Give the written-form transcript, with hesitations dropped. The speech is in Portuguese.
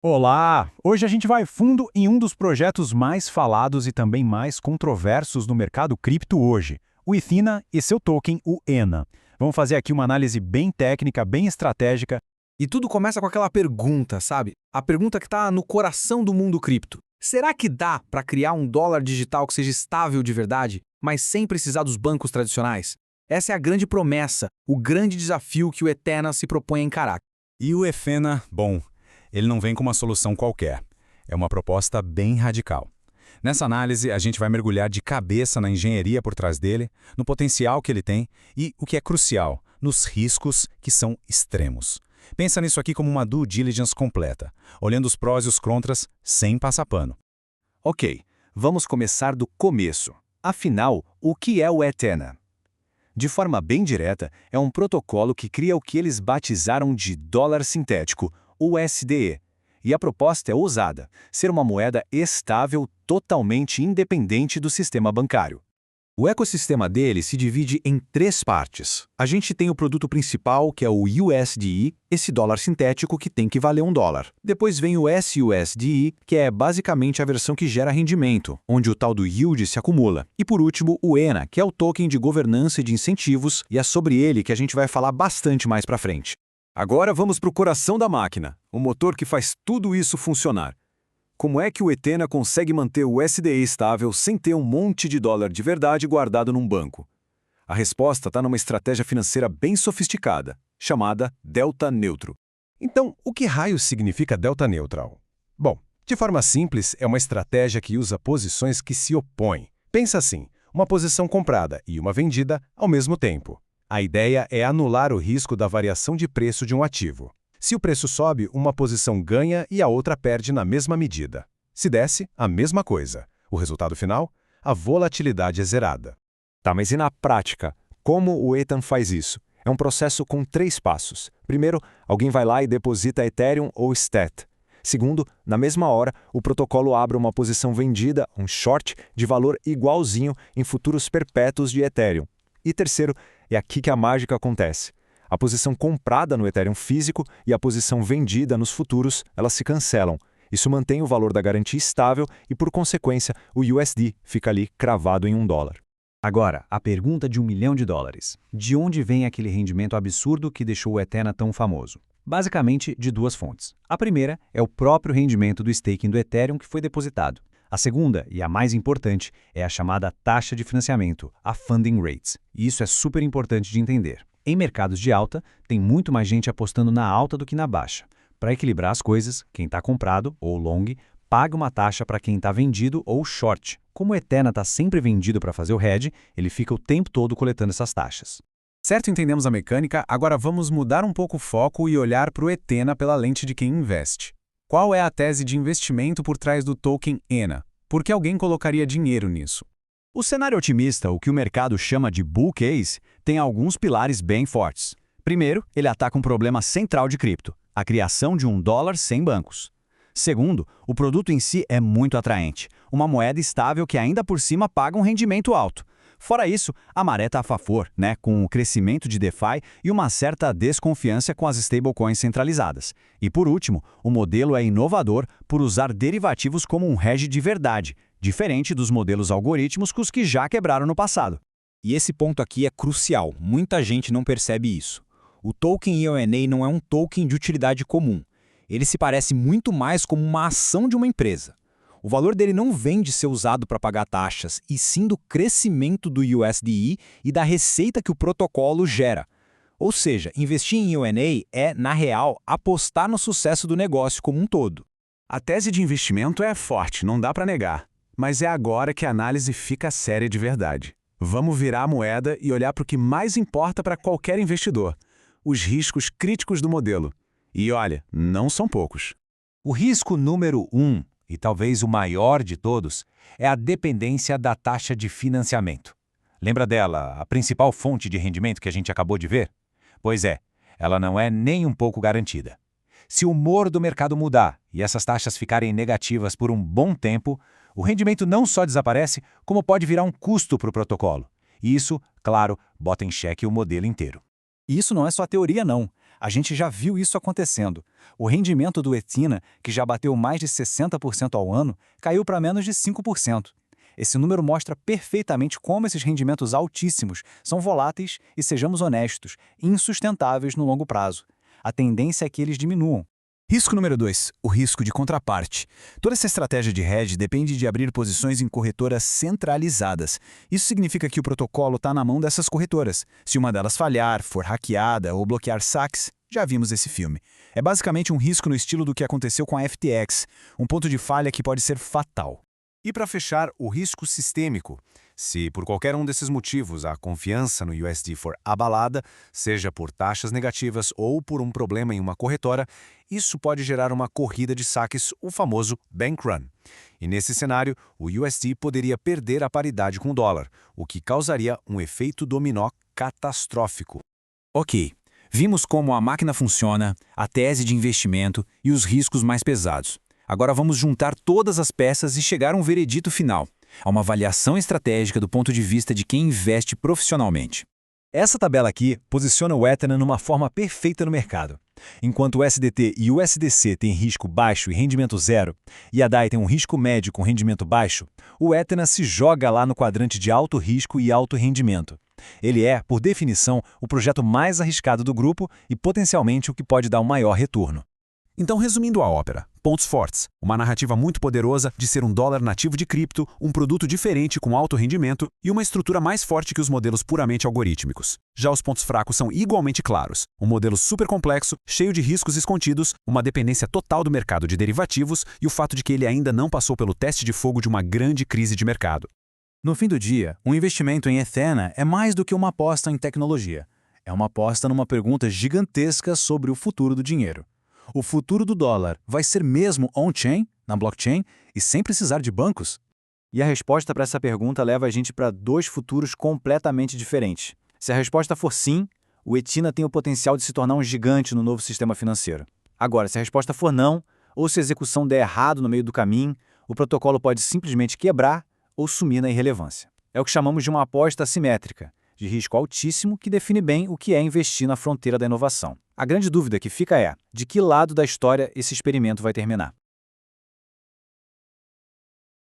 Olá! Hoje a gente vai fundo em um dos projetos mais falados e também mais controversos no mercado cripto hoje, o Ethena e seu token, o ENA. Vamos fazer aqui uma análise bem técnica, bem estratégica. E tudo começa com aquela pergunta, sabe? A pergunta que está no coração do mundo cripto. Será que dá para criar um dólar digital que seja estável de verdade, mas sem precisar dos bancos tradicionais? Essa é a grande promessa, o grande desafio que o Ethena se propõe a encarar. E o Ethena, bom, ele não vem com uma solução qualquer. É uma proposta bem radical. Nessa análise, a gente vai mergulhar de cabeça na engenharia por trás dele, no potencial que ele tem e, o que é crucial, nos riscos que são extremos. Pensa nisso aqui como uma due diligence completa, olhando os prós e os contras sem passar pano. Ok, vamos começar do começo. Afinal, o que é o Ethena? De forma bem direta, é um protocolo que cria o que eles batizaram de dólar sintético, o USDE. E a proposta é ousada, ser uma moeda estável totalmente independente do sistema bancário. O ecossistema dele se divide em três partes. A gente tem o produto principal, que é o USDE, esse dólar sintético que tem que valer $1. Depois vem o SUSDE, que é basicamente a versão que gera rendimento, onde o tal do yield se acumula. E por último, o ENA, que é o token de governança e de incentivos, e é sobre ele que a gente vai falar bastante mais pra frente. Agora vamos para o coração da máquina, o motor que faz tudo isso funcionar. Como é que o Ethena consegue manter o USDE estável sem ter um monte de dólar de verdade guardado num banco? A resposta está numa estratégia financeira bem sofisticada, chamada Delta Neutro. Então, o que raios significa delta neutral? Bom, de forma simples, é uma estratégia que usa posições que se opõem. Pensa assim, uma posição comprada e uma vendida ao mesmo tempo. A ideia é anular o risco da variação de preço de um ativo. Se o preço sobe, uma posição ganha e a outra perde na mesma medida. Se desce, a mesma coisa. O resultado final? A volatilidade é zerada. Tá, mas e na prática? Como o Ethan faz isso? É um processo com 3 passos. Primeiro, alguém vai lá e deposita Ethereum ou STET. Segundo, na mesma hora, o protocolo abre uma posição vendida, um short, de valor igualzinho em futuros perpétuos de Ethereum. E terceiro, é aqui que a mágica acontece. A posição comprada no Ethereum físico e a posição vendida nos futuros, elas se cancelam. Isso mantém o valor da garantia estável e, por consequência, o USD fica ali cravado em $1. Agora, a pergunta de $1 milhão. De onde vem aquele rendimento absurdo que deixou o Ethena tão famoso? Basicamente, de duas fontes. A primeira é o próprio rendimento do staking do Ethereum que foi depositado. A segunda, e a mais importante, é a chamada taxa de financiamento, a funding rates. E isso é super importante de entender. Em mercados de alta, tem muito mais gente apostando na alta do que na baixa. Para equilibrar as coisas, quem está comprado, ou long, paga uma taxa para quem está vendido ou short. Como o Ethena está sempre vendido para fazer o hedge, ele fica o tempo todo coletando essas taxas. Certo, entendemos a mecânica, agora vamos mudar um pouco o foco e olhar para o Ethena pela lente de quem investe. Qual é a tese de investimento por trás do token ENA? Por que alguém colocaria dinheiro nisso? O cenário otimista, o que o mercado chama de bull case, tem alguns pilares bem fortes. Primeiro, ele ataca um problema central de cripto, a criação de um dólar sem bancos. Segundo, o produto em si é muito atraente, uma moeda estável que ainda por cima paga um rendimento alto. Fora isso, a maré está a favor, com o crescimento de DeFi e uma certa desconfiança com as stablecoins centralizadas. E por último, o modelo é inovador por usar derivativos como um hedge de verdade, diferente dos modelos algorítmicos que já quebraram no passado. E esse ponto aqui é crucial, muita gente não percebe isso. O token EONA não é um token de utilidade comum. Ele se parece muito mais como uma ação de uma empresa. O valor dele não vem de ser usado para pagar taxas, e sim do crescimento do USDE e da receita que o protocolo gera. Ou seja, investir em EONA é, na real, apostar no sucesso do negócio como um todo. A tese de investimento é forte, não dá para negar. Mas é agora que a análise fica séria de verdade. Vamos virar a moeda e olhar para o que mais importa para qualquer investidor: os riscos críticos do modelo. E olha, não são poucos. O risco número 1, e talvez o maior de todos, é a dependência da taxa de financiamento. Lembra dela, a principal fonte de rendimento que a gente acabou de ver? Pois é, ela não é nem um pouco garantida. Se o humor do mercado mudar e essas taxas ficarem negativas por um bom tempo, o rendimento não só desaparece, como pode virar um custo para o protocolo. E isso, claro, bota em xeque o modelo inteiro. E isso não é só teoria, não. A gente já viu isso acontecendo. O rendimento do Ethena, que já bateu mais de 60% ao ano, caiu para menos de 5%. Esse número mostra perfeitamente como esses rendimentos altíssimos são voláteis e, sejamos honestos, insustentáveis no longo prazo. A tendência é que eles diminuam. Risco número 2, o risco de contraparte. Toda essa estratégia de hedge depende de abrir posições em corretoras centralizadas. Isso significa que o protocolo está na mão dessas corretoras. Se uma delas falhar, for hackeada ou bloquear saques, já vimos esse filme. É basicamente um risco no estilo do que aconteceu com a FTX, um ponto de falha que pode ser fatal. E para fechar, o risco sistêmico. Se por qualquer um desses motivos a confiança no USD for abalada, seja por taxas negativas ou por um problema em uma corretora, isso pode gerar uma corrida de saques, o famoso bank run. E nesse cenário, o USD poderia perder a paridade com o dólar, o que causaria um efeito dominó catastrófico. Ok, vimos como a máquina funciona, a tese de investimento e os riscos mais pesados. Agora vamos juntar todas as peças e chegar a um veredito final, a uma avaliação estratégica do ponto de vista de quem investe profissionalmente. Essa tabela aqui posiciona o Ethena numa forma perfeita no mercado. Enquanto o SDT e o SDC têm risco baixo e rendimento zero, e a DAI tem um risco médio com rendimento baixo, o Ethena se joga lá no quadrante de alto risco e alto rendimento. Ele é, por definição, o projeto mais arriscado do grupo e potencialmente o que pode dar um maior retorno. Então, resumindo a ópera, pontos fortes, uma narrativa muito poderosa de ser um dólar nativo de cripto, um produto diferente com alto rendimento e uma estrutura mais forte que os modelos puramente algorítmicos. Já os pontos fracos são igualmente claros, um modelo super complexo, cheio de riscos escondidos, uma dependência total do mercado de derivativos e o fato de que ele ainda não passou pelo teste de fogo de uma grande crise de mercado. No fim do dia, um investimento em Ethena é mais do que uma aposta em tecnologia. É uma aposta numa pergunta gigantesca sobre o futuro do dinheiro. O futuro do dólar vai ser mesmo on-chain, na blockchain, e sem precisar de bancos? E a resposta para essa pergunta leva a gente para dois futuros completamente diferentes. Se a resposta for sim, o Ethena tem o potencial de se tornar um gigante no novo sistema financeiro. Agora, se a resposta for não, ou se a execução der errado no meio do caminho, o protocolo pode simplesmente quebrar ou sumir na irrelevância. É o que chamamos de uma aposta assimétrica, de risco altíssimo que define bem o que é investir na fronteira da inovação. A grande dúvida que fica é, de que lado da história esse experimento vai terminar?